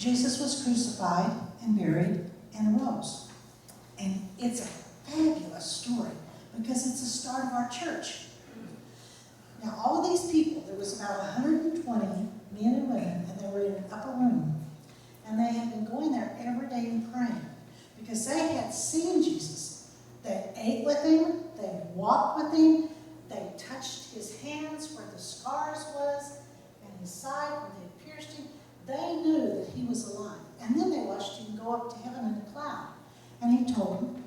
Jesus was crucified and buried and rose. And it's a fabulous story because it's the start of our church. Now, all of these people, there was about 120 men and women, and they were in an upper room. And they had been going there every day and praying because they had seen Jesus. They ate with him, they walked with him, they touched his hands where the scars was, and his side where they pierced him. They knew that he was alive. And then they watched him go up to heaven in a cloud. And he told them,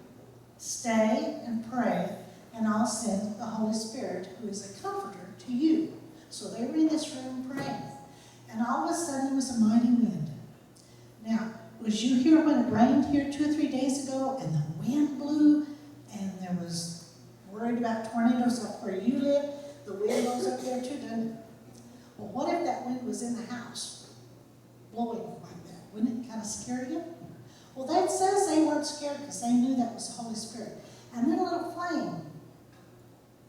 stay and pray, and I'll send the Holy Spirit, who is a comforter, to you. So they were in this room praying. And all of a sudden, there was a mighty wind. Now, was you here when it rained here 2 or 3 days ago, and the wind blew, and there was worried about tornadoes up where you live? The wind blows up there too, doesn't it? Well, what if that wind was in the house, blowing like that? Wouldn't it kind of scare you? Well, that says they weren't scared because they knew that was the Holy Spirit. And then a little flame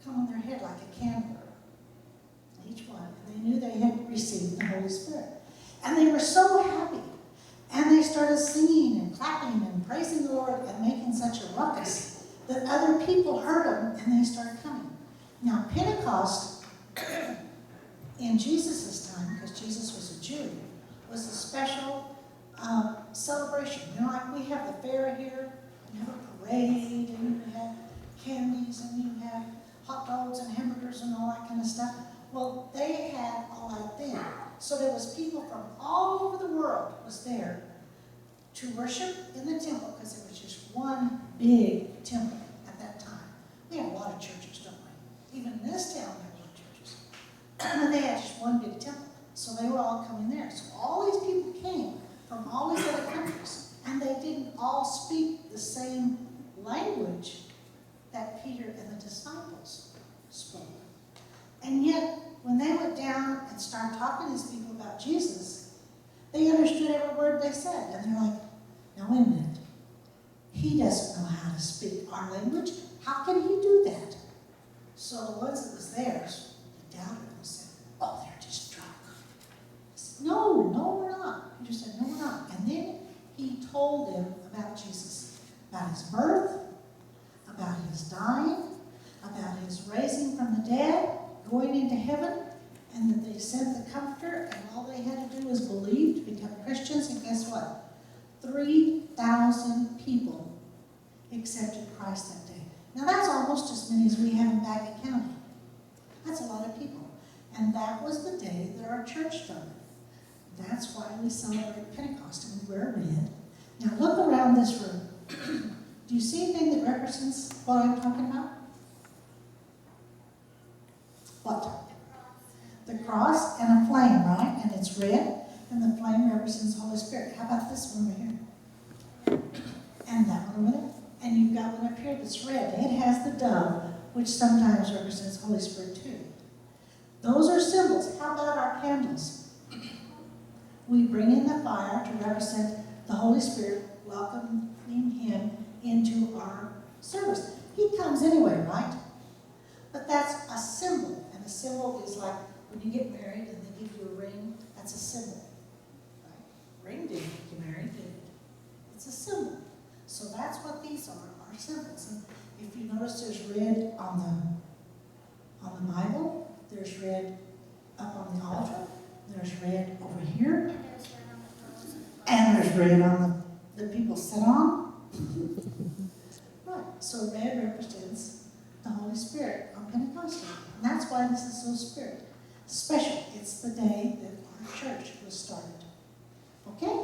come on their head like a candle, each one. And they knew they had received the Holy Spirit. And they were so happy. And they started singing and clapping and praising the Lord and making such a ruckus that other people heard them and they started coming. Now, Pentecost in Jesus' time, because Jesus was a Jew, was a special celebration. You know, like we have the fair here, you have a parade, and you have candies, and you have hot dogs and hamburgers and all that kind of stuff. Well, they had all that then. So there was people from all over the world was there to worship in the temple, because it was just one big temple at that time. We have a lot of churches, don't we? Even in this town, we have a lot of churches. And they had just one big temple. So they were all coming there. So all these people came from all these other countries, and they didn't all speak the same language that Peter and the disciples spoke. And yet, when they went down and started talking to these people about Jesus, they understood every word they said. And they're like, now wait a minute. He doesn't know how to speak our language. How can he do that? So the ones that was theirs, they doubted him and said, oh, they're just drunk. Said, no, we're not. Peter said, no, we're not. And then he told them about Jesus, about his birth, about his dying, about his raising from the dead, going into heaven, and that they sent the Comforter, and all they had to do was believe to become Christians, and guess what? 3,000 people accepted Christ that day. Now that's almost as many as we have in Baggett County. That's a lot of people. And that was the day that our church started. That's why we celebrate Pentecost, and we wear red. Now look around this room. Do you see anything that represents what I'm talking about? What? The cross and a flame, right? And it's red, and the flame represents the Holy Spirit. How about this one over here? And that one over there. And you've got one up here that's red. It has the dove, which sometimes represents Holy Spirit too. Those are symbols. How about our candles? We bring in the fire to represent the Holy Spirit, welcoming him into our service. He comes anyway, right? But that's a symbol. And a symbol is like when you get married and they give you a ring, that's a symbol. Right? Ring didn't get you married, did it? It's a symbol. So that's what these are symbols. And if you notice, there's red on the Bible, there's red up on the altar, there's red over here, and there's red on the people sit on. Right, so red represents the Holy Spirit on Pentecost Day. And that's why this is so special. It's the day that our church was started. Okay?